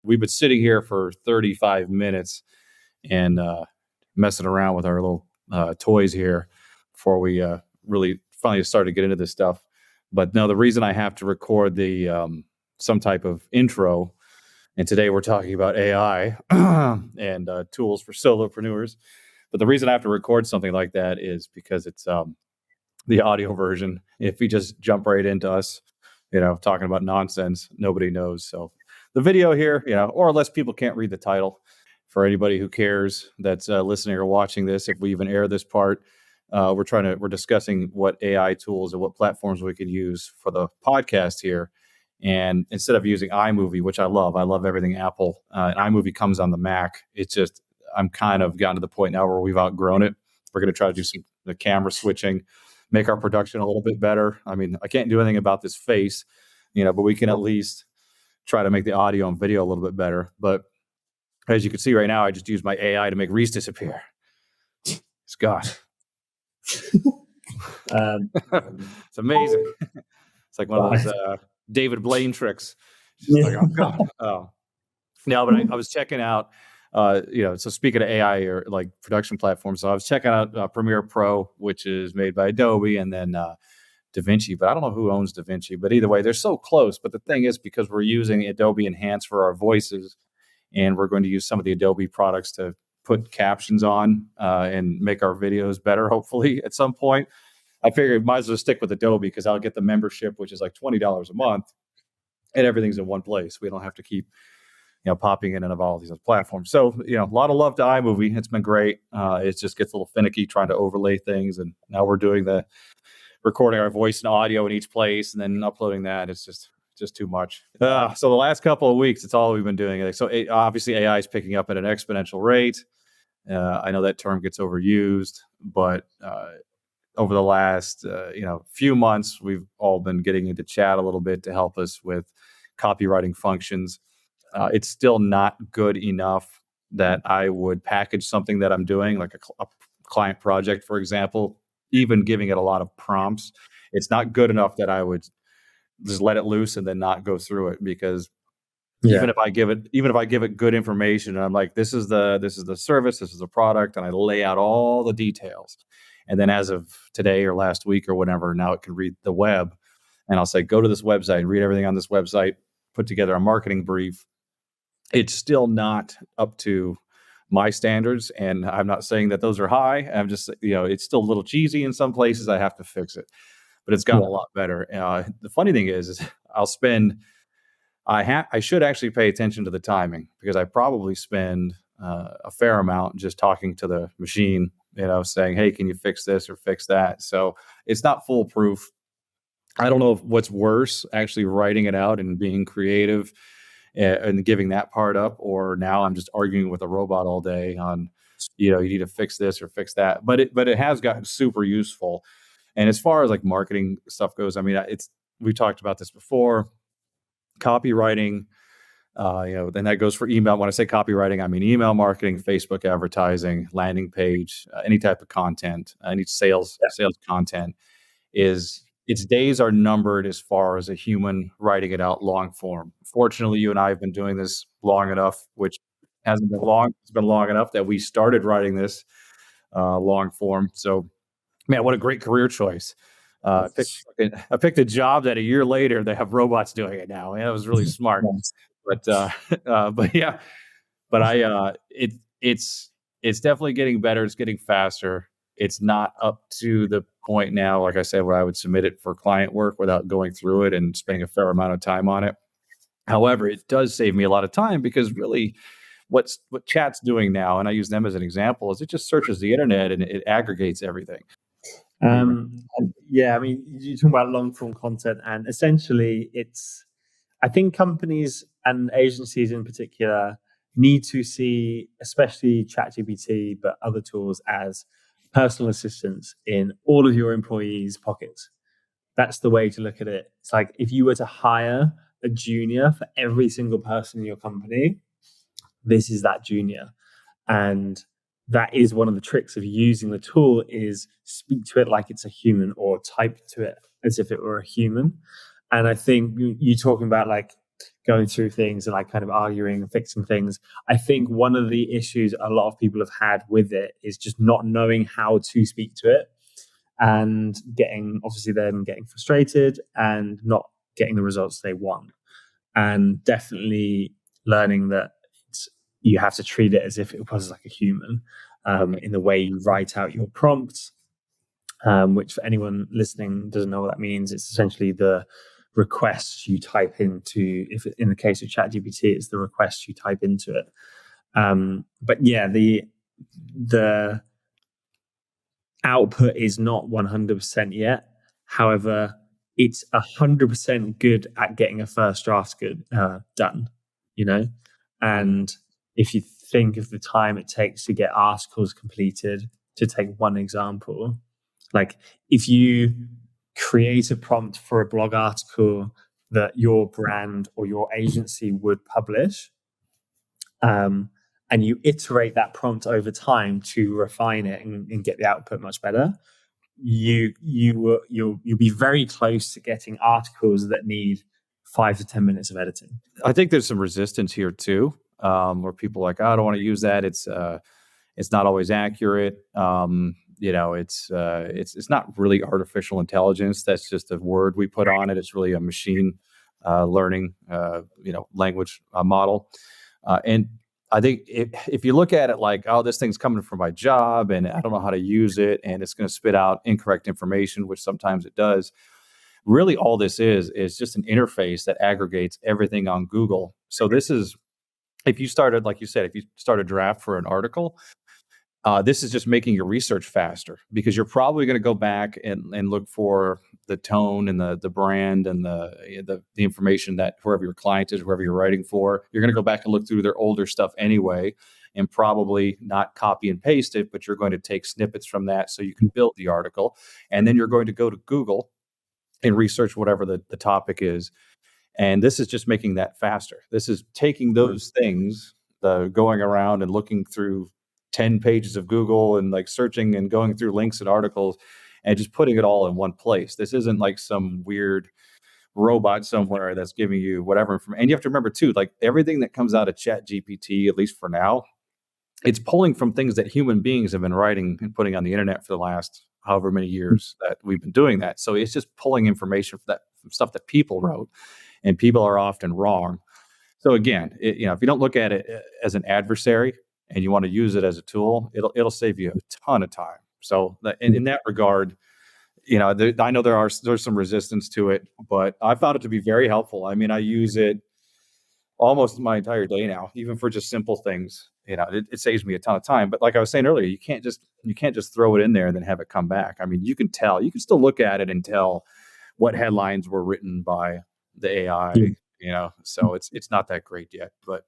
We've been sitting here for 35 minutes and messing around with our little toys here before we really finally started to get into this stuff. But no, the reason I have to record the some type of intro, and today we're talking about AI and tools for solopreneurs. But the reason I have to record something like that is because it's the audio version. If we just jump right into us, talking about nonsense, nobody knows. So the video here, or unless people can't read the title, for anybody who cares that's listening or watching this, if we even air this part, we're discussing what AI tools and what platforms we could use for the podcast here. And instead of using iMovie, which I love everything Apple, and iMovie comes on the Mac. It's just, I'm kind of gotten to the point now where we've outgrown it. We're going to try to do the camera switching, make our production a little bit better. I mean, I can't do anything about this face, but we can at least try to make the audio and video a little bit better. But as you can see right now, I just used my AI to make Reese disappear. Scott. It's amazing. It's like one of those David Blaine tricks. Like, oh, God. Oh. No, but I was checking out, so speaking of AI or like production platforms, so I was checking out Premiere Pro, which is made by Adobe, and then DaVinci, but I don't know who owns DaVinci, but either way, they're so close. But the thing is, because we're using Adobe Enhance for our voices, and we're going to use some of the Adobe products to put captions on and make our videos better, hopefully, at some point. I figured might as well stick with Adobe because I'll get the membership, which is like $20 a month, and everything's in one place. We don't have to keep, popping in and of all these other platforms. So, a lot of love to iMovie. It's been great. It just gets a little finicky trying to overlay things. And now we're doing the recording our voice and audio in each place and then uploading that. It's just too much. So the last couple of weeks, it's all we've been doing. So obviously AI is picking up at an exponential rate. I know that term gets overused, but over the last few months, we've all been getting into chat a little bit to help us with copywriting functions. It's still not good enough that I would package something that I'm doing, like a client project, for example, even giving it a lot of prompts. It's not good enough that I would just let it loose and then not go through it, because even if I give it good information and I'm like, this is the service, this is the product, and I lay out all the details, and then as of today or last week or whatever, now it can read the web, and I'll say, go to this website and read everything on this website, put together a marketing brief. It's still not up to my standards, and I'm not saying that those are high. I'm just, it's still a little cheesy in some places. I have to fix it, but it's gotten a lot better. The funny thing is I'll spend. I should actually pay attention to the timing, because I probably spend a fair amount just talking to the machine, saying, hey, can you fix this or fix that? So it's not foolproof. I don't know what's worse, actually writing it out and being creative and giving that part up, or now I'm just arguing with a robot all day on, you need to fix this or fix that. But it has gotten super useful. And as far as like marketing stuff goes, I mean, we talked about this before. Copywriting, then that goes for email. When I say copywriting, I mean email marketing, Facebook advertising, landing page, any type of content, any sales content. Its days are numbered as far as a human writing it out long form. Fortunately, you and I have been doing this long enough, which hasn't been long. It's been long enough that we started writing this long form. So, man, what a great career choice. I picked a job that a year later they have robots doing it now. Yeah, that was really smart. But yeah, but it's definitely getting better. It's getting faster. It's not up to the point now, like I said, where I would submit it for client work without going through it and spending a fair amount of time on it. However, it does save me a lot of time, because really what chat's doing now, and I use them as an example, is it just searches the internet and it aggregates everything. I mean, you're talking about long form content, and essentially I think companies and agencies in particular need to see, especially ChatGPT, but other tools, as personal assistants in all of your employees' pockets. That's the way to look at it. It's like if you were to hire a junior for every single person in your company, this is that junior. And that is one of the tricks of using the tool, is speak to it like it's a human, or type to it as if it were a human. And I think you talking about like going through things and like kind of arguing and fixing things. I think one of the issues a lot of people have had with it is just not knowing how to speak to it, and getting frustrated and not getting the results they want. And definitely learning that you have to treat it as if it was like a human, in the way you write out your prompts, which for anyone listening doesn't know what that means. It's essentially the requests you type into, if in the case of ChatGPT, it's the requests you type into it. But yeah, the output is not 100% yet. However, it's 100% good at getting a first draft done, you know? And if you think of the time it takes to get articles completed, to take one example, like if you create a prompt for a blog article that your brand or your agency would publish, and you iterate that prompt over time to refine it and get the output much better, you'll be very close to getting articles that need 5 to 10 minutes of editing. I think there's some resistance here too, where people are like, oh, I don't want to use that. It's not always accurate. It's not really artificial intelligence. That's just a word we put on it. It's really a machine learning, language model. And I think if you look at it like, oh, this thing's coming from my job and I don't know how to use it, and it's going to spit out incorrect information, which sometimes it does. Really, all this is just an interface that aggregates everything on Google. So this is, if you started, like you said, if you start a draft for an article, this is just making your research faster, because you're probably going to go back and look for the tone and the brand and the information that whoever your client is, whoever you're writing for, you're going to go back and look through their older stuff anyway, and probably not copy and paste it, but you're going to take snippets from that so you can build the article. And then you're going to go to Google and research whatever the topic is. And this is just making that faster. This is taking those things, going around and looking through 10 pages of Google and like searching and going through links and articles and just putting it all in one place. This isn't like some weird robot somewhere that's giving you whatever information. And you have to remember too, like everything that comes out of ChatGPT, at least for now, it's pulling from things that human beings have been writing and putting on the internet for the last however many years that we've been doing that. So it's just pulling information from stuff that people wrote, and people are often wrong. So again, if you don't look at it as an adversary and you want to use it as a tool, it'll save you a ton of time. So in that regard, I know there's some resistance to it, but I found it to be very helpful. I mean, I use it almost my entire day now, even for just simple things. It saves me a ton of time. But like I was saying earlier, you can't just throw it in there and then have it come back. I mean, you can still look at it and tell what headlines were written by the AI. So it's not that great yet, but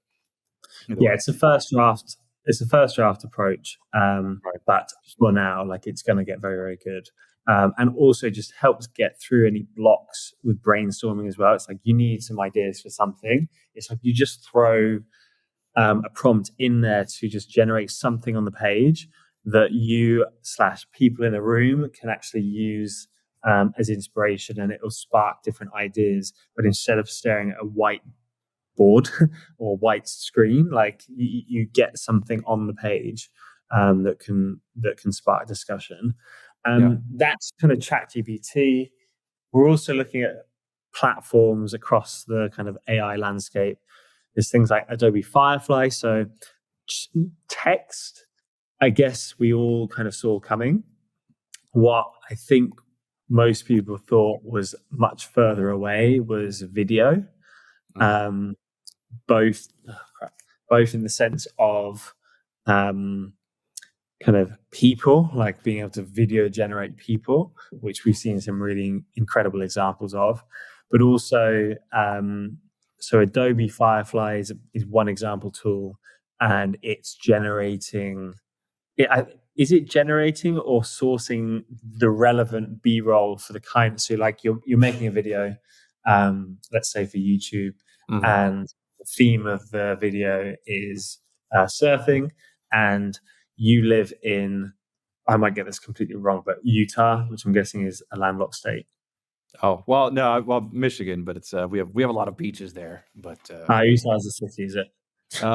it's a first draft. It's a first draft approach, Right. but for now, like it's going to get very, very good, and also just helps get through any blocks with brainstorming as well. It's like you need some ideas for something. It's like you just throw a prompt in there to just generate something on the page that you/people in a room can actually use as inspiration, and it will spark different ideas. But instead of staring at a white board or white screen, like you get something on the page that can spark discussion. That's kind of ChatGPT. We're also looking at platforms across the kind of AI landscape. There's things like Adobe Firefly. So text, I guess we all kind of saw coming. What I think most people thought was much further away was video. Both in the sense of kind of people, like being able to video generate people, which we've seen some really incredible examples of, but also so Adobe Firefly is one example tool, and it's generating is it generating or sourcing the relevant B-roll for the kind? So like you're making a video, let's say for YouTube, and the theme of the video is surfing, and you live in, I might get this completely wrong, but Utah, which I'm guessing is a landlocked state. Oh, well, no, well, Michigan, but it's we have a lot of beaches there, but Utah is a city, is it?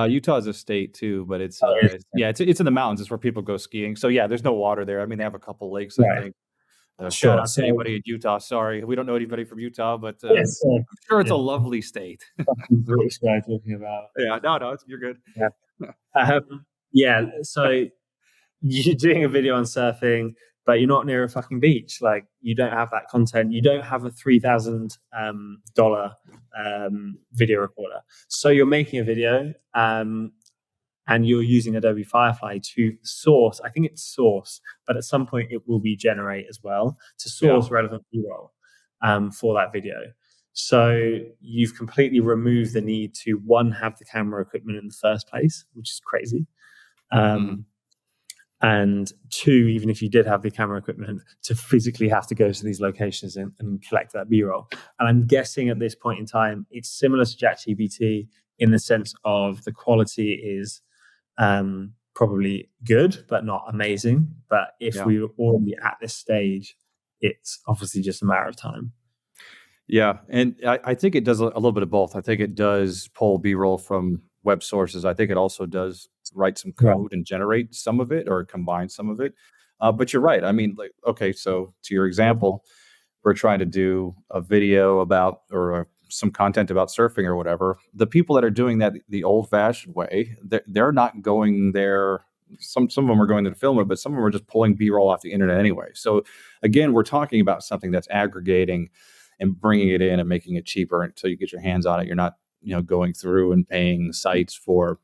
Utah is a state too, but it's Oh, it is. yeah, it's in the mountains. It's where people go skiing. So yeah, there's no water there. I mean, they have a couple lakes, I Right. think. Shout Sure. out to So anybody in Utah. Sorry, we don't know anybody from Utah, but yes, I'm sure it's yeah, a lovely state. fucking British guy talking about. Yeah, no, you're good. Yeah. Yeah. So you're doing a video on surfing, but you're not near a fucking beach. Like you don't have that content. You don't have a $3,000 video recorder. So you're making a video, and you're using Adobe Firefly to source. I think it's source, but at some point it will be generate as well to source relevant B-roll for that video. So you've completely removed the need to one, have the camera equipment in the first place, which is crazy. And two, even if you did have the camera equipment, to physically have to go to these locations and collect that B-roll. And I'm guessing at this point in time, it's similar to ChatGPT in the sense of the quality is probably good, but not amazing. But if we were already at this stage, it's obviously just a matter of time. Yeah, and I think it does a little bit of both. I think it does pull B-roll from web sources. I think it also does write some code and generate some of it or combine some of it. But you're right. I mean, like, okay, so to your example, we're trying to do a video about or some content about surfing or whatever. The people that are doing that the old-fashioned way, they're not going there. Some of them are going to film it, but some of them are just pulling B-roll off the internet anyway. So again, we're talking about something that's aggregating and bringing it in and making it cheaper until you get your hands on it. You're not, going through and paying sites for,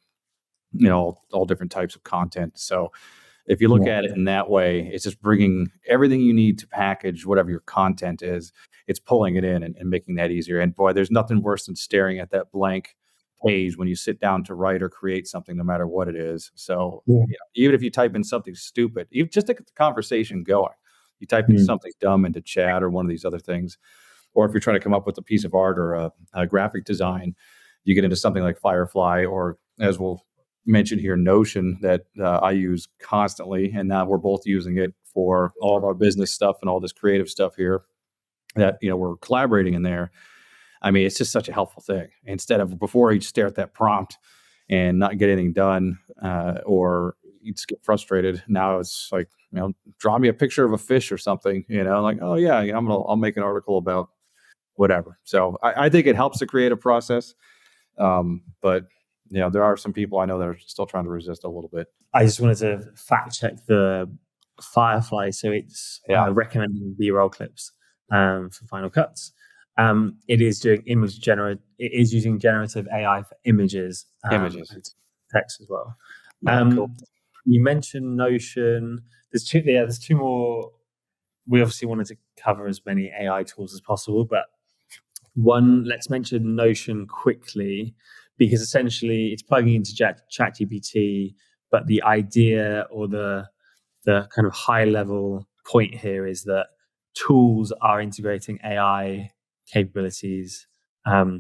all different types of content. So if you look at it in that way, it's just bringing everything you need to package whatever your content is. It's pulling it in and making that easier. And boy, there's nothing worse than staring at that blank page when you sit down to write or create something, no matter what it is. So even if you type in something stupid, even just to get the conversation going, you type in something dumb into chat or one of these other things, or if you're trying to come up with a piece of art or a graphic design, you get into something like Firefly, or as we'll mention here, Notion, that I use constantly. And now we're both using it for all of our business stuff and all this creative stuff here that, we're collaborating in there. I mean, it's just such a helpful thing. Instead of before you stare at that prompt and not get anything done, or you just get frustrated. Now it's like, draw me a picture of a fish or something, like, oh yeah, I'll make an article about whatever. So I think it helps the creative process. But there are some people I know that are still trying to resist a little bit. I just wanted to fact check the Firefly. So it's recommending B-roll clips for Final Cuts. It is doing it is using generative AI for images. And text as well. Cool. You mentioned Notion. There's two more. We obviously wanted to cover as many AI tools as possible, but let's mention Notion quickly, because essentially it's plugging into ChatGPT, but the idea or the kind of high level point here is that tools are integrating AI capabilities.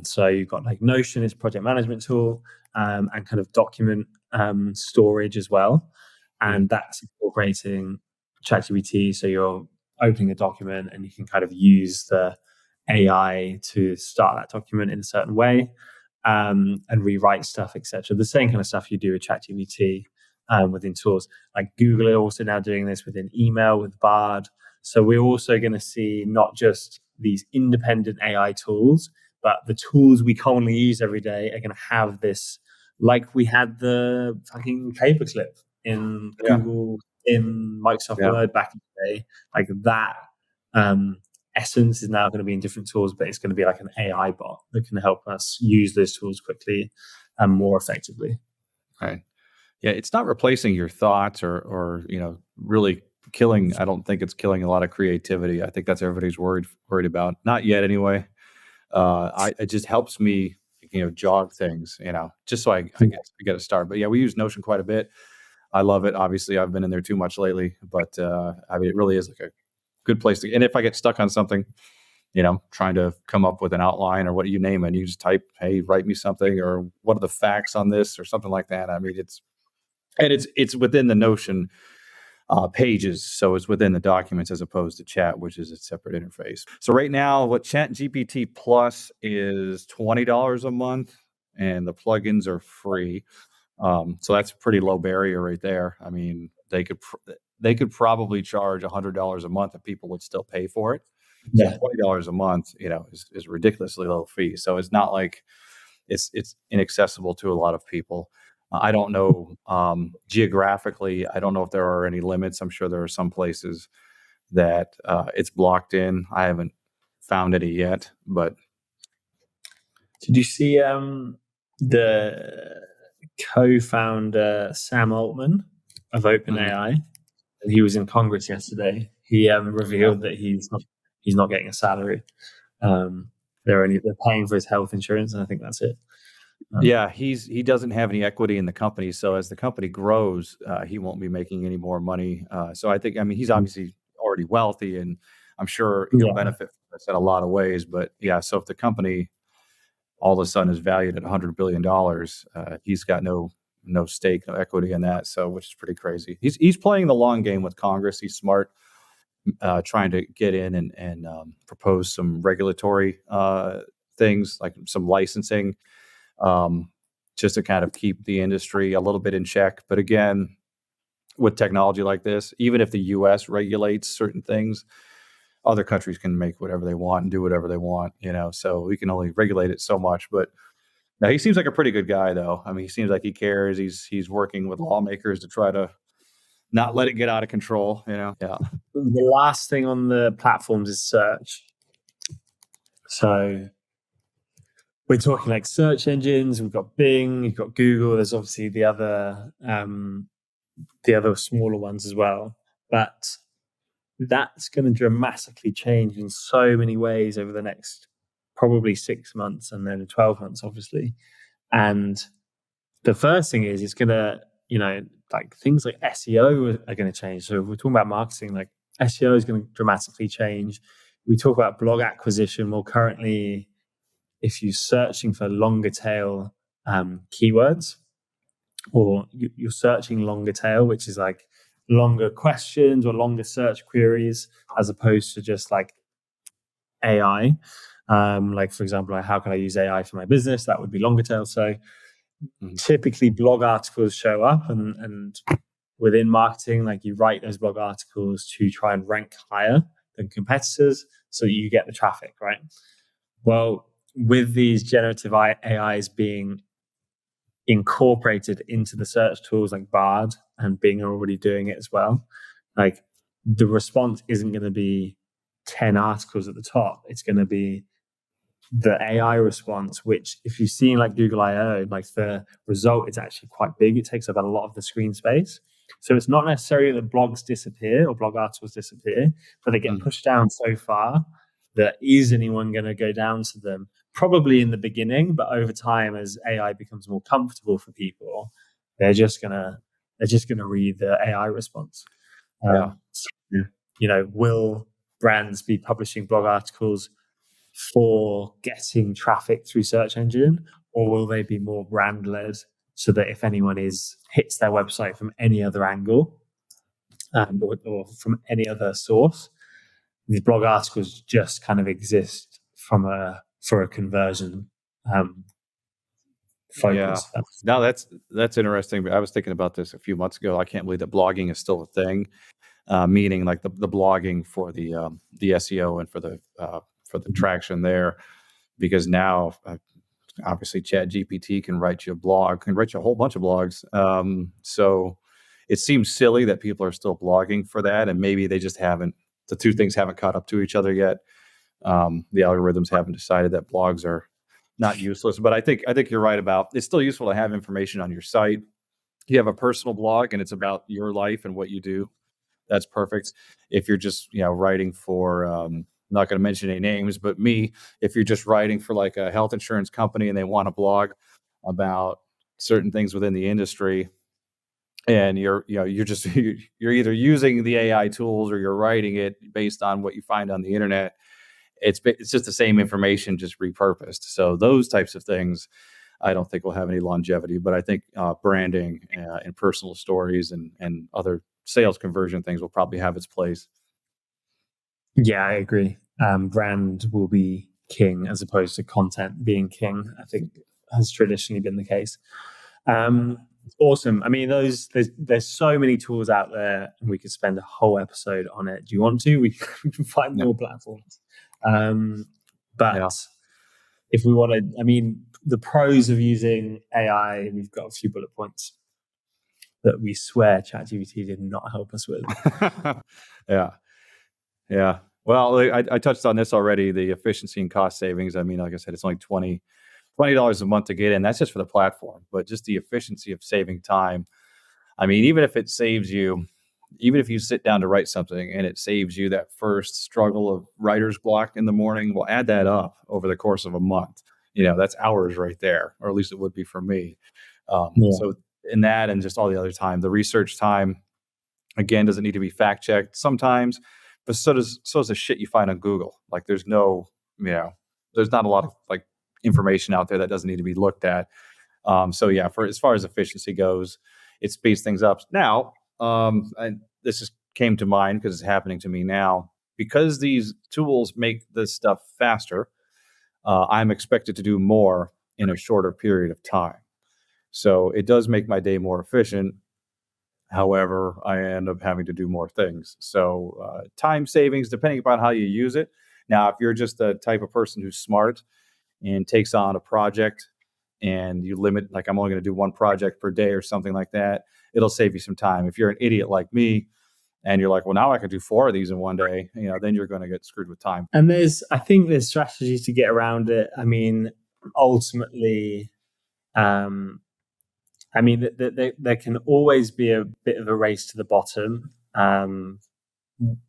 So you've got like Notion is a project management tool, and kind of document storage as well. And that's incorporating ChatGPT. So you're opening a document and you can kind of use the AI to start that document in a certain way, and rewrite stuff, etc. The same kind of stuff you do with ChatGPT within tools. Like Google are also now doing this within email with Bard. So we're also going to see not just these independent AI tools, but the tools we commonly use every day are going to have this, like we had the fucking paperclip in Google, in Microsoft Word back in the day. Like that essence is now going to be in different tools, but it's going to be like an AI bot that can help us use those tools quickly and more effectively. Right. Yeah, it's not replacing your thoughts or really killing. I don't think it's killing a lot of creativity. I think that's everybody's worried about. Not yet, anyway. It just helps me, jog things, just so I get a start. But yeah, we use Notion quite a bit. I love it. Obviously, I've been in there too much lately, but I mean, it really is like a good place to. And if I get stuck on something, trying to come up with an outline or what you name it, you just type, "Hey, write me something," or "What are the facts on this?" or something like that. I mean, it's within the Notion pages. So it's within the documents as opposed to chat, which is a separate interface. So right now, what Chat GPT Plus is $20 a month, and the plugins are free. So that's a pretty low barrier right there. I mean, they could probably charge $100 a month, and people would still pay for it. So $20 a month, is a ridiculously low fee. So it's not like it's inaccessible to a lot of people. I don't know geographically. I don't know if there are any limits. I'm sure there are some places that it's blocked in. I haven't found any yet. But did you see the co-founder Sam Altman of OpenAI? And he was in Congress yesterday. He revealed that he's not getting a salary. They're paying for his health insurance, and I think that's it. Yeah, he doesn't have any equity in the company, so as the company grows, he won't be making any more money. So I he's obviously already wealthy, and I'm sure he'll benefit from this in a lot of ways. But yeah, so if the company all of a sudden is valued at $100 billion, he's got no stake, no equity in that. So, which is pretty crazy. He's playing the long game with Congress. He's smart, trying to get in and propose some regulatory things like some licensing. Just to kind of keep the industry a little bit in check. But again, with technology like this, even if the U.S. regulates certain things, other countries can make whatever they want and do whatever they want, so we can only regulate it so much. But now he seems like a pretty good guy, though. I mean, he seems like he cares. He's working with lawmakers to try to not let it get out of control, Yeah. The last thing on the platforms is search. So we're talking like search engines. We've got Bing, you've got Google. There's obviously the other smaller ones as well. But that's going to dramatically change in so many ways over the next probably 6 months and then 12 months, obviously. And the first thing is it's going to, like things like SEO are going to change. So if we're talking about marketing, like SEO is going to dramatically change. We talk about blog acquisition. Well, currently, if you're searching for longer tail keywords, or you're searching longer tail, which is like longer questions or longer search queries, as opposed to just like AI. Like, for example, how can I use AI for my business? That would be longer tail. So typically blog articles show up, and within marketing, like you write those blog articles to try and rank higher than competitors so you get the traffic, right? Well, with these generative AIs being incorporated into the search tools like Bard, and Bing are already doing it as well, like the response isn't going to be 10 articles at the top. It's going to be the AI response, which if you've seen like Google I/O, like the result is actually quite big. It takes up a lot of the screen space. So it's not necessarily that blogs disappear or blog articles disappear, but they get pushed down so far that is anyone going to go down to them? Probably in the beginning, but over time, as AI becomes more comfortable for people, they're just gonna read the AI response. Will brands be publishing blog articles for getting traffic through search engine, or will they be more brand led, so that if anyone hits their website from any other angle or from any other source, these blog articles just kind of exist for a conversion focus. Yeah. No, that's interesting. But I was thinking about this a few months ago. I can't believe that blogging is still a thing, meaning like the blogging for the SEO and for the traction there, because now obviously Chat GPT can write you a blog, can write you a whole bunch of blogs. So it seems silly that people are still blogging for that, and maybe they just the two things haven't caught up to each other yet. The algorithms haven't decided that blogs are not useless, but I think you're right about it's still useful to have information on your site. You have a personal blog and it's about your life and what you do. That's perfect. If you're just writing for I'm not going to mention any names, but if you're just writing for like a health insurance company and they want a blog about certain things within the industry, and you're either using the AI tools or you're writing it based on what you find on the internet, it's just the same information, just repurposed. So those types of things, I don't think will have any longevity. But I think branding and personal stories and other sales conversion things will probably have its place. Yeah, I agree. Brand will be king as opposed to content being king. I think has traditionally been the case. Awesome. I mean, there's so many tools out there, and we could spend a whole episode on it. Do you want to? We can find more platforms. But if we want to, I mean, the pros of using AI, we've got a few bullet points that we swear ChatGPT did not help us with. Yeah. Well, I touched on this already, the efficiency and cost savings. I mean, like I said, it's only $20 a month to get in. That's just for the platform, but just the efficiency of saving time. I mean, even if you sit down to write something and it saves you that first struggle of writer's block in the morning, we'll add that up over the course of a month. That's hours right there, or at least it would be for me. So in that, and just all the other time, the research time, again, doesn't need to be fact checked sometimes, but so does the shit you find on Google. Like there's not a lot of like information out there that doesn't need to be looked at. So yeah, for as far as efficiency goes, it speeds things up. Now, this just came to mind because it's happening to me now. Because these tools make this stuff faster, I'm expected to do more in a shorter period of time. So it does make my day more efficient. However, I end up having to do more things. So time savings, depending upon how you use it. Now, if you're just the type of person who's smart and takes on a project and you limit, like I'm only going to do one project per day or something like that, it'll save you some time. If you're an idiot like me and you're like, well, now I can do 4 of these in one day, then you're going to get screwed with time. And I think there's strategies to get around it. I mean, ultimately, there can always be a bit of a race to the bottom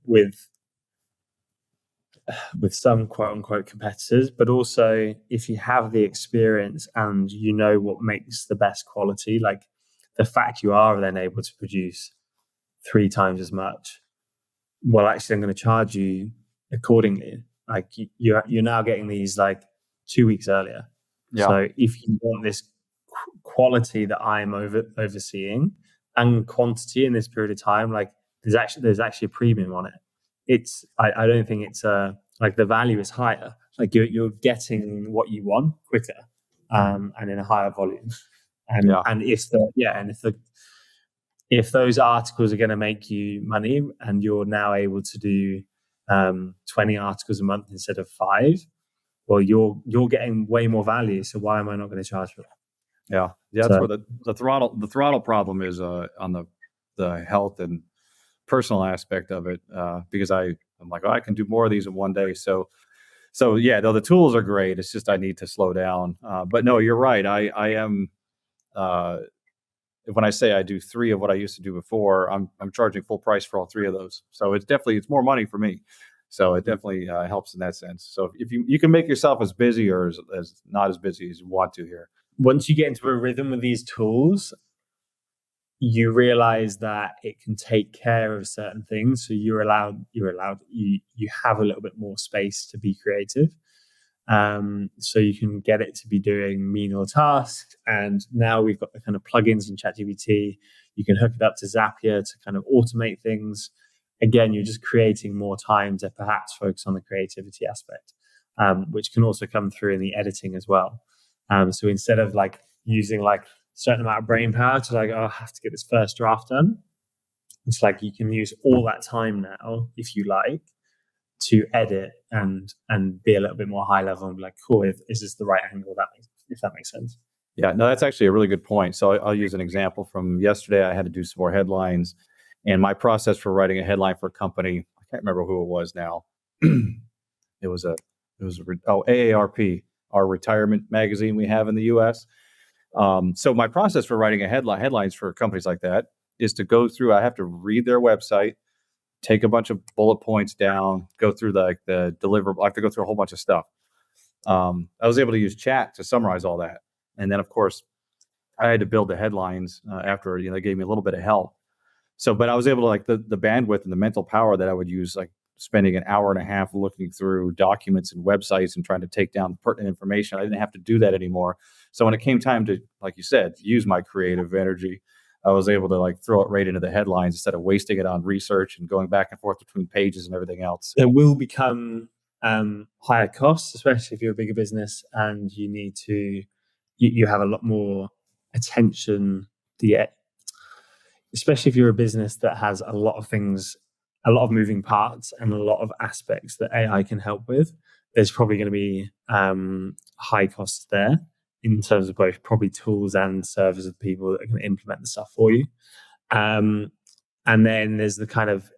with some quote unquote competitors, but also if you have the experience and you know what makes the best quality, like the fact you are then able to produce 3 times as much, well, actually, I'm going to charge you accordingly. Like you're now getting these like 2 weeks earlier. Yeah. So if you want this quality that I'm overseeing and quantity in this period of time, like there's actually a premium on it. I don't think it's like the value is higher. Like you're getting what you want quicker, and in a higher volume. And if those articles are going to make you money and you're now able to do 20 articles a month instead of 5, well, you're getting way more value. So why am I not going to charge for that? Yeah, that's where the throttle problem is on the health and personal aspect of it, because I'm like, I can do more of these in one day. So yeah, though the tools are great, it's just I need to slow down. But no, you're right. I am. When I say I do 3 of what I used to do before, I'm charging full price for all 3 of those. So it's more money for me. So it definitely helps in that sense. So if you can make yourself as busy or as not as busy as you want to here. Once you get into a rhythm with these tools, you realize that it can take care of certain things. So you have a little bit more space to be creative. So you can get it to be doing menial tasks. And now we've got the kind of plugins in ChatGPT. You can hook it up to Zapier to kind of automate things. Again, you're just creating more time to perhaps focus on the creativity aspect, which can also come through in the editing as well. So instead of like using like a certain amount of brain power to like, I have to get this first draft done, it's like you can use all that time now, if you like, to edit and be a little bit more high level and be like, cool, is this the right angle? If that makes sense. Yeah, no, that's actually a really good point. So I'll use an example from yesterday. I had to do some more headlines, and my process for writing a headline for a company, I can't remember who it was now. It was AARP, our retirement magazine we have in the U.S. So my process for writing headlines for companies like that is to go through. I have to read their website, take a bunch of bullet points down, go through the deliverable. I have to go through a whole bunch of stuff. I was able to use chat to summarize all that. And then, of course, I had to build the headlines after, they gave me a little bit of help. So, but I was able to, like, the bandwidth and the mental power that I would use, like spending an hour and a half looking through documents and websites and trying to take down pertinent information. I didn't have to do that anymore. So when it came time to, like you said, use my creative energy, I was able to like throw it right into the headlines instead of wasting it on research and going back and forth between pages and everything else. There will become higher costs, especially if you're a bigger business and you need to, you have a lot more attention. Especially if you're a business that has a lot of things, a lot of moving parts and a lot of aspects that AI can help with, there's probably going to be high costs there in terms of both probably tools and servers of people that are going to implement the stuff for you. And then there's the kind of,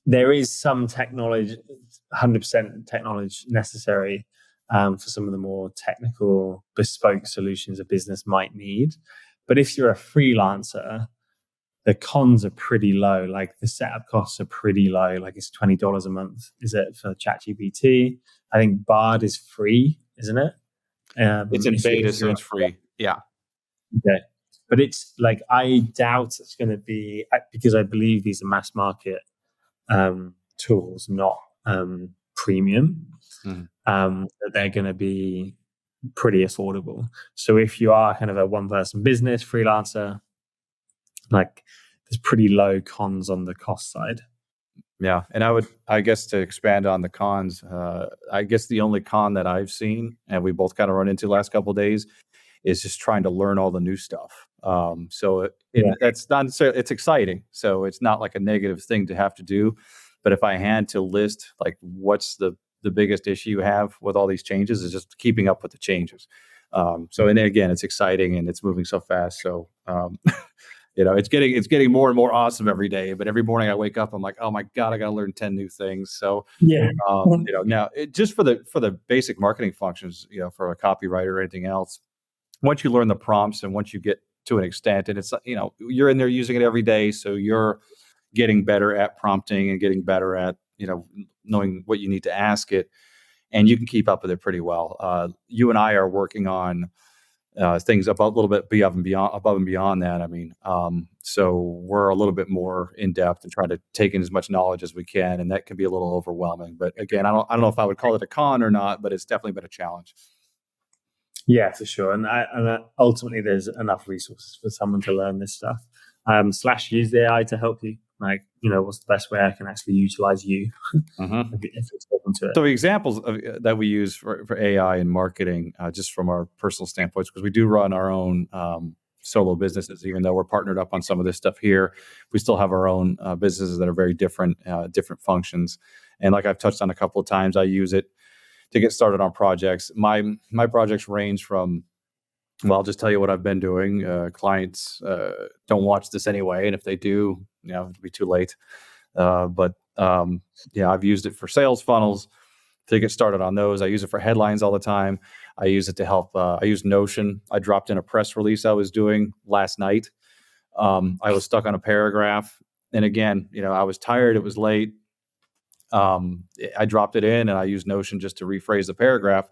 there is some technology, 100% technology necessary for some of the more technical, bespoke solutions a business might need. But if you're a freelancer, the cons are pretty low. Like the setup costs are pretty low. Like it's $20 a month, is it, for ChatGPT? I think Bard is free, isn't it? It's in beta, so it's free. Yeah. Okay. But it's like, I doubt it's going to be, because I believe these are mass market tools, not premium, that they're going to be pretty affordable. So if you are kind of a one-person business, freelancer, like there's pretty low cons on the cost side. Yeah. And I guess to expand on the cons, I guess the only con that I've seen, and we both kind of run into the last couple of days, is just trying to learn all the new stuff. So that's not necessarily, it's exciting. So it's not like a negative thing to have to do. But if I had to list like what's the biggest issue you have with all these changes, is just keeping up with the changes. So, and again, it's exciting and it's moving so fast. So, it's getting more and more awesome every day. But every morning I wake up, I'm like, oh my God, I got to learn 10 new things. So, now just for the basic marketing functions, for a copywriter or anything else, once you learn the prompts and once you get to an extent, and it's, you're in there using it every day. So you're getting better at prompting and getting better at, knowing what you need to ask it, and you can keep up with it pretty well. You and I are working on things about a little bit above and beyond that. I mean, so we're a little bit more in depth and trying to take in as much knowledge as we can, and that can be a little overwhelming. But again, I don't know if I would call it a con or not, but it's definitely been a challenge. Yeah, for sure. And ultimately, there's enough resources for someone to learn this stuff. Slash use the AI to help you. Like, what's the best way I can actually utilize you? If it's open to it. So examples that we use for AI in marketing, just from our personal standpoints, because we do run our own solo businesses, even though we're partnered up on some of this stuff here, we still have our own businesses that are very different functions. And like I've touched on a couple of times, I use it to get started on projects. My projects range from, well, I'll just tell you what I've been doing. Clients don't watch this anyway, and if they do, it'll be too late. But I've used it for sales funnels to get started on those. I use it for headlines all the time. I use it to help. I use Notion. I dropped in a press release I was doing last night. I was stuck on a paragraph, and again, I was tired. It was late. I dropped it in, and I used Notion just to rephrase the paragraph.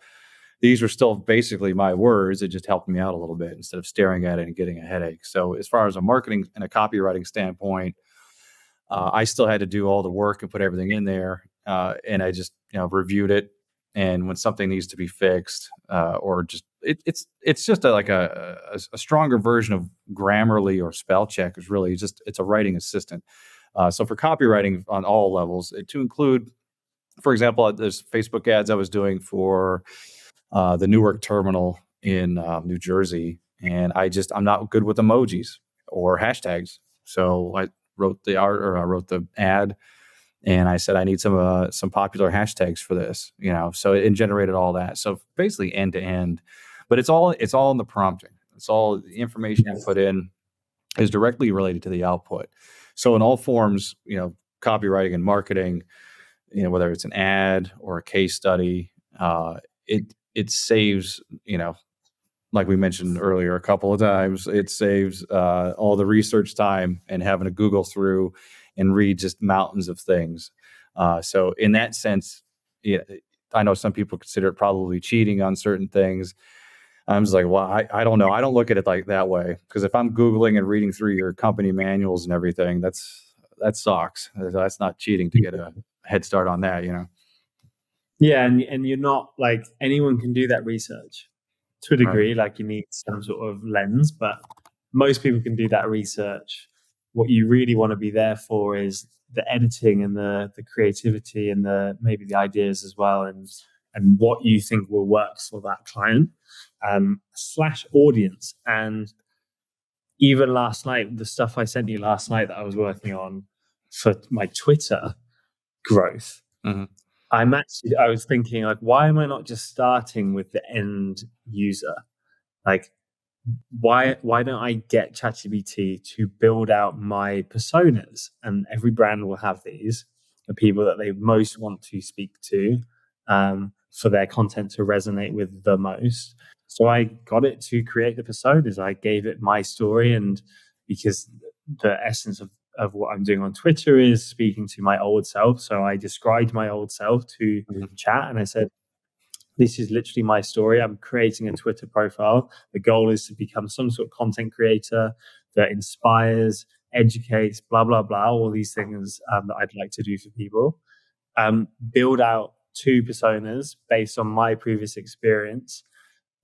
These were still basically my words. It just helped me out a little bit instead of staring at it and getting a headache. So as far as a marketing and a copywriting standpoint, I still had to do all the work and put everything in there. And I just, reviewed it. And when something needs to be fixed, or just, it's just a stronger version of Grammarly or spell check. Is really just, it's a writing assistant. So for copywriting on all levels, to include, for example, there's Facebook ads I was doing for the Newark terminal in New Jersey, and I'm not good with emojis or hashtags. So I wrote the ad, and I said I need some popular hashtags for this. So it generated all that. So basically end to end, but it's all in the prompting. It's all the information you put in is directly related to the output. So in all forms, copywriting and marketing, whether it's an ad or a case study, it saves, like we mentioned earlier a couple of times, it saves all the research time and having to Google through and read just mountains of things. So in that sense, I know some people consider it probably cheating on certain things. I'm just like, well, I don't know. I don't look at it like that way, because if I'm Googling and reading through your company manuals and everything, that sucks. That's not cheating to get a head start on that, Yeah, and you're not like, anyone can do that research to a degree. Right. Like you need some sort of lens, but most people can do that research. What you really want to be there for is the editing and the creativity and maybe the ideas as well, and what you think will work for that client slash audience. And even last night, the stuff I sent you last night that I was working on for my Twitter growth, Mm-hmm. I was thinking, like, why am I not just starting with the end user? Like, why don't I get ChatGPT to build out my personas? And every brand will have these, the people that they most want to speak to, for their content to resonate with the most. So I got it to create the personas. I gave it my story, and because the essence of what I'm doing on Twitter is speaking to my old self. So I described my old self to chat, and I said, this is literally my story. I'm creating a Twitter profile. The goal is to become some sort of content creator that inspires, educates, blah, blah, blah, all these things that I'd like to do for people. Build out 2 personas based on my previous experience,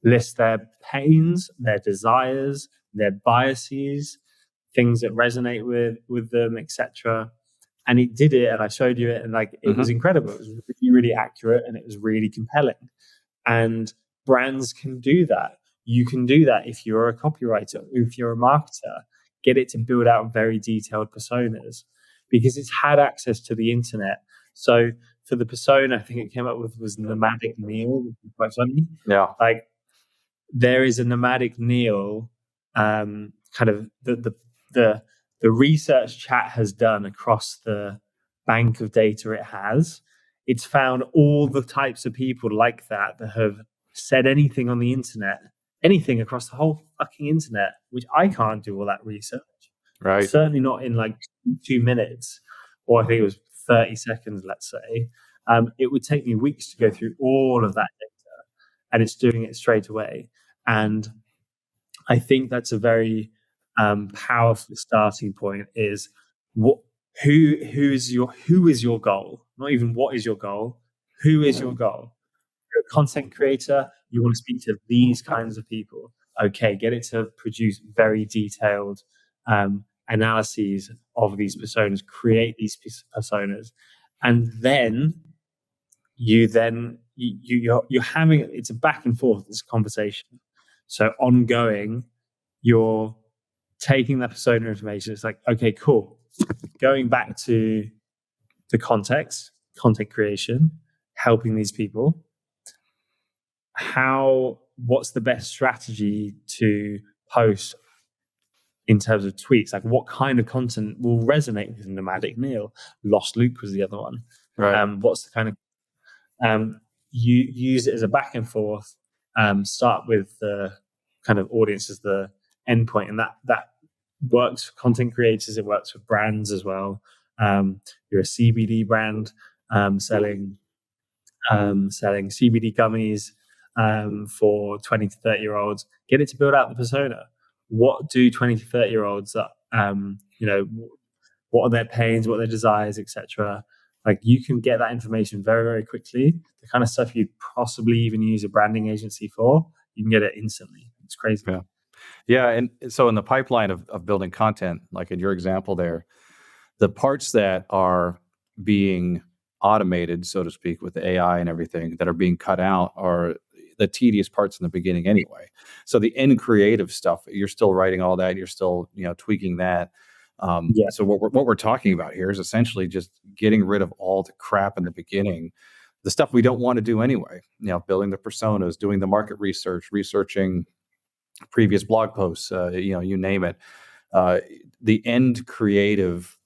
list their pains, their desires, their biases, things that resonate with them, etc. And it did it, and I showed you it, and like it was incredible. It was really, really accurate, and it was really compelling. And brands can do that. You can do that if you're a copywriter, if you're a marketer. Get it to build out very detailed personas because it's had access to the internet. So for the persona, I think it came up with was Nomadic Neil, which is quite funny. Yeah. Like there is a Nomadic Neil, kind of the research chat has done across the bank of data it has. It's found all the types of people like that have said anything on the internet, anything across the whole fucking internet, which I can't do all that research. Right. Certainly not in like 2 minutes, or I think it was 30 seconds, let's say. It would take me weeks to go through all of that data, and it's doing it straight away. And I think that's a very powerful starting point. Is who is your goal? Not even what is your goal. Who is your goal? You're a content creator. You want to speak to these kinds of people. Okay, get it to produce very detailed analyses of these personas. Create these personas, and then you're having it's a back and forth. It's a conversation. So ongoing, you're taking that persona information. It's like, okay, cool. Going back to the context, content creation, helping these people. What's the best strategy to post in terms of tweets? Like what kind of content will resonate with Nomadic Neil? Lost Luke was the other one. Right. What's the kind of you use it as a back and forth. Start with the kind of audience as the endpoint, and that works for content creators. It works for brands as well. You're a CBD brand selling CBD gummies for 20 to 30-year-olds. Get it to build out the persona. What do 20 to 30-year-olds what are their pains, what are their desires, etc. Like you can get that information very, very quickly. The kind of stuff you'd possibly even use a branding agency for, you can get it instantly. It's crazy. Yeah. And so in the pipeline of building content, like in your example there, the parts that are being automated, so to speak, with the AI and everything that are being cut out are the tedious parts in the beginning anyway. So the end creative stuff, you're still writing all that. You're still, tweaking that. So what we're talking about here is essentially just getting rid of all the crap in the beginning, the stuff we don't want to do anyway. Building the personas, doing the market research, researching previous blog posts, you name it. The end creative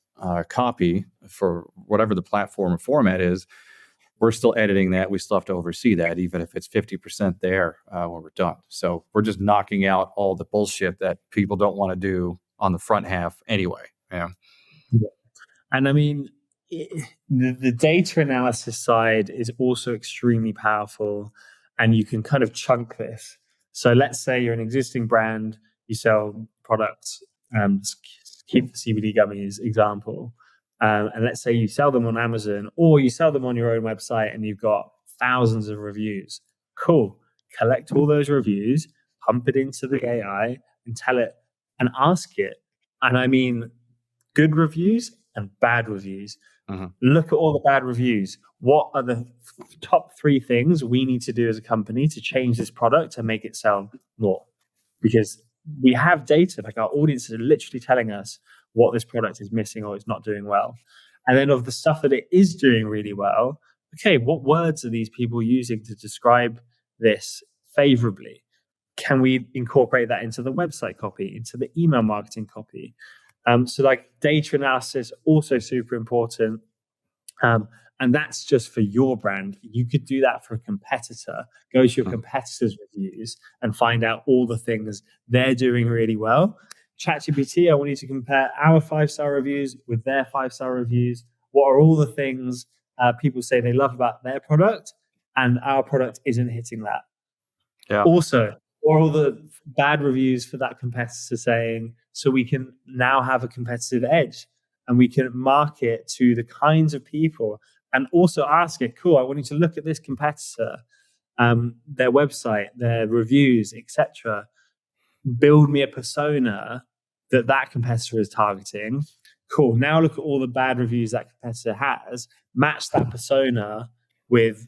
copy for whatever the platform or format is, we're still editing that. We still have to oversee that, even if it's 50% there when we're done. So we're just knocking out all the bullshit that people don't want to do on the front half anyway. Yeah. And I mean, the data analysis side is also extremely powerful, and you can kind of chunk this. So let's say you're an existing brand, you sell products, keep the CBD gummies example. And let's say you sell them on Amazon or you sell them on your own website and you've got thousands of reviews. Cool. Collect all those reviews, pump it into the AI and tell it, and ask it. And I mean, good reviews and bad reviews. Look at all the bad reviews. What are the top 3 things we need to do as a company to change this product and make it sell more? Because we have data, like our audiences are literally telling us what this product is missing or it's not doing well. And then of the stuff that it is doing really well, okay, what words are these people using to describe this favorably? Can we incorporate that into the website copy, into the email marketing copy? So like data analysis, also super important. And that's just for your brand. You could do that for a competitor. Go to your competitors' reviews and find out all the things they're doing really well. ChatGPT, I want you to compare our 5-star reviews with their 5-star reviews. What are all the things people say they love about their product and our product isn't hitting that? Yeah. Also, or all the bad reviews for that competitor saying, so we can now have a competitive edge and we can market to the kinds of people and also ask it, cool, I want you to look at this competitor, their website, their reviews, etc. Build me a persona that competitor is targeting. Cool. Now look at all the bad reviews that competitor has. Match that persona with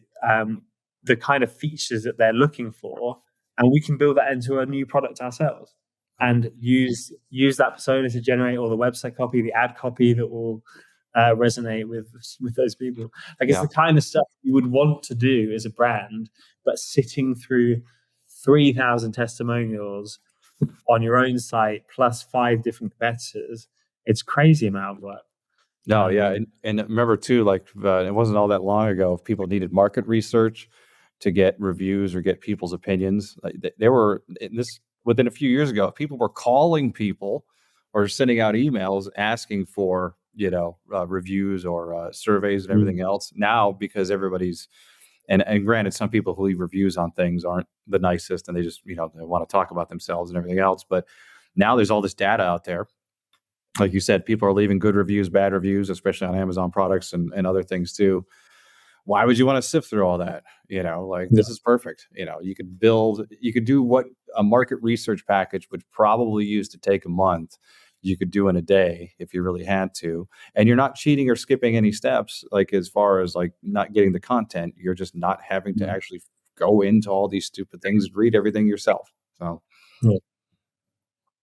the kind of features that they're looking for, and we can build that into a new product ourselves and use that persona to generate all the website copy, the ad copy that will resonate with those people. Like it's the kind of stuff you would want to do as a brand, but sitting through 3,000 testimonials on your own site plus 5 different competitors, it's crazy amount of work. No, yeah, and remember too, like it wasn't all that long ago. If people needed market research to get reviews or get people's opinions, like they were this within a few years ago. People were calling people or sending out emails asking for reviews or surveys and everything else. Now, because everybody's and granted, some people who leave reviews on things aren't the nicest, and they just they want to talk about themselves and everything else. But now there's all this data out there. Like you said, people are leaving good reviews, bad reviews, especially on Amazon products and other things too. Why would you want to sift through all that? This is perfect. You could do what a market research package would probably use to take a month. You could do in a day if you really had to. And you're not cheating or skipping any steps, like as far as like not getting the content. You're just not having to actually go into all these stupid things and read everything yourself. So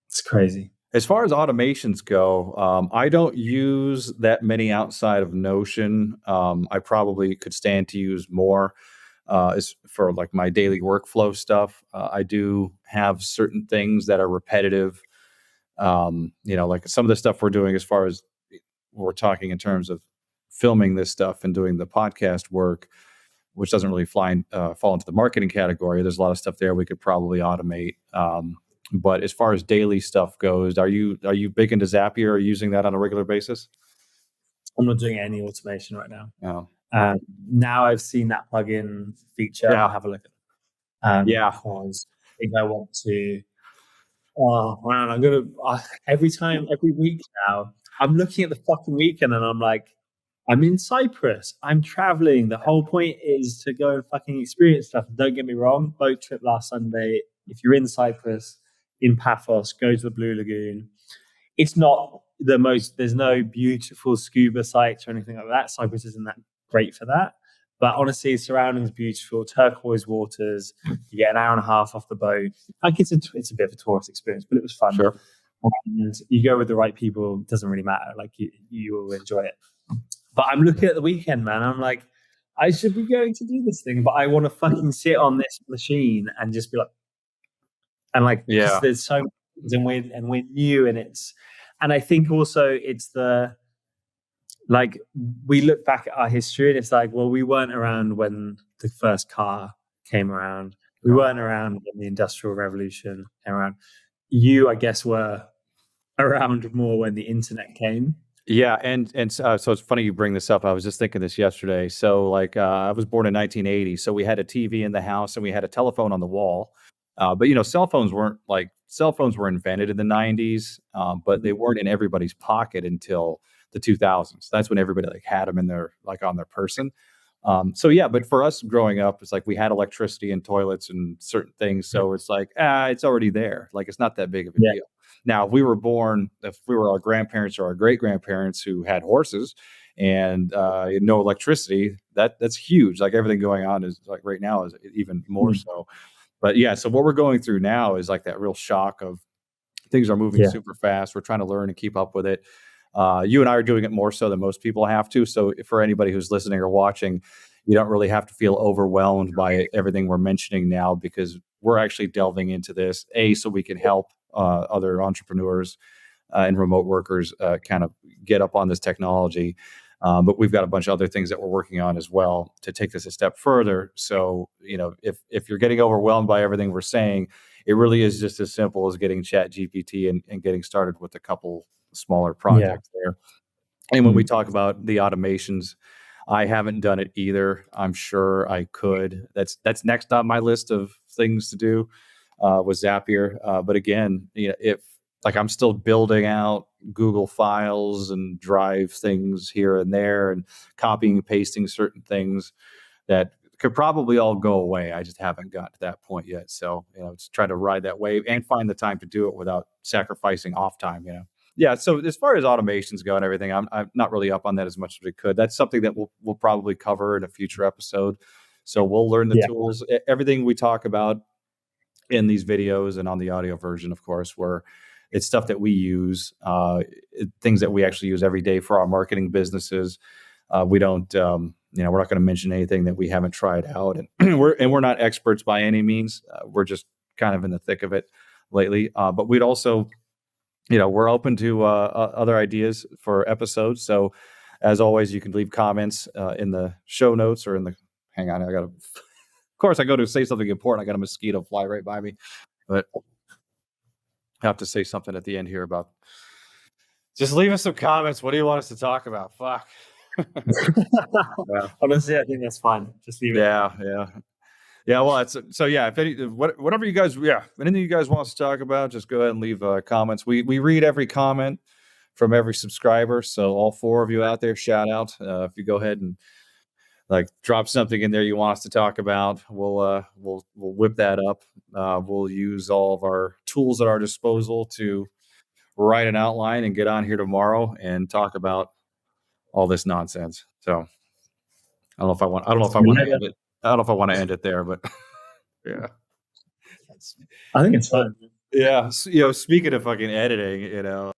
it's crazy. As far as automations go, I don't use that many outside of Notion. I probably could stand to use more as for like my daily workflow stuff. I do have certain things that are repetitive. Like some of the stuff we're doing as far as we're talking in terms of filming this stuff and doing the podcast work, which doesn't really fall into the marketing category. There's a lot of stuff there we could probably automate. But as far as daily stuff goes, are you big into Zapier or using that on a regular basis? I'm not doing any automation right now. No. Now I've seen that plugin feature. I'll have a look at it. Because I think I want to. Oh man, I'm gonna every week now. I'm looking at the fucking weekend and I'm like, I'm in Cyprus. I'm traveling. The whole point is to go and fucking experience stuff. Don't get me wrong. Boat trip last Sunday. If you're in Cyprus, in Paphos, go to the Blue Lagoon. It's not the most, there's no beautiful scuba sites or anything like that. Cyprus isn't that great for that. But honestly, surroundings beautiful, turquoise waters. You get an hour and a half off the boat. Like it's a bit of a tourist experience, but it was fun. Sure. And you go with the right people, it doesn't really matter. Like you will enjoy it. But I'm looking at the weekend, man. I'm like, I should be going to do this thing, but I want to fucking sit on this machine and just be like, and like, there's so much, and we're new, and I think also it's like we look back at our history and it's like, well, we weren't around when the first car came around. We weren't around when the Industrial Revolution came around. You, I guess, were around more when the internet came. Yeah, and so it's funny you bring this up. I was just thinking this yesterday. So like I was born in 1980, so we had a TV in the house and we had a telephone on the wall. But cell phones were invented in the 90s, but they weren't in everybody's pocket until the 2000s. That's when everybody like had them in their on their person. So yeah, but for us growing up, it's like we had electricity and toilets and certain things. So it's like, it's already there. Like it's not that big of a deal. Now, if we were our grandparents or our great grandparents who had horses and no electricity, that's huge. Like everything going on is like right now is even more so. But yeah, so what we're going through now is like that real shock of things are moving super fast. We're trying to learn and keep up with it. You and I are doing it more so than most people have to. So for anybody who's listening or watching, you don't really have to feel overwhelmed by everything we're mentioning now, because we're actually delving into this, so we can help other entrepreneurs and remote workers kind of get up on this technology. But we've got a bunch of other things that we're working on as well to take this a step further. So, if you're getting overwhelmed by everything we're saying, it really is just as simple as getting ChatGPT and getting started with a couple smaller projects there. And when we talk about the automations, I haven't done it either. I'm sure I could. That's next on my list of things to do with Zapier. But again, if like I'm still building out Google files and Drive things here and there and copying and pasting certain things that could probably all go away. I just haven't got to that point yet. So, just try to ride that wave and find the time to do it without sacrificing off time, Yeah. So as far as automations go and everything, I'm not really up on that as much as we could. That's something that we'll probably cover in a future episode. So we'll learn the tools, everything we talk about in these videos and on the audio version, of course, where it's stuff that we use, things that we actually use every day for our marketing businesses. We don't, we're not going to mention anything that we haven't tried out, and we're not experts by any means. We're just kind of in the thick of it lately. But we'd also, we're open to other ideas for episodes. So as always, you can leave comments in the show notes or in the, hang on, of course I go to say something important. I got a mosquito fly right by me, but I have to say something at the end here about, just leave us some comments. What do you want us to talk about? Fuck. Honestly, I think that's fine. Just leave it. Yeah. Well, whatever you guys, anything you guys want us to talk about, just go ahead and leave comments. We read every comment from every subscriber. So all 4 of you out there, shout out. If you go ahead and like drop something in there you want us to talk about, we'll whip that up. We'll use all of our tools at our disposal to write an outline and get on here tomorrow and talk about all this nonsense. So I don't know if I want to end it. I don't know if I want to end it there, but yeah, I think it's fun. Yeah, speaking of fucking editing,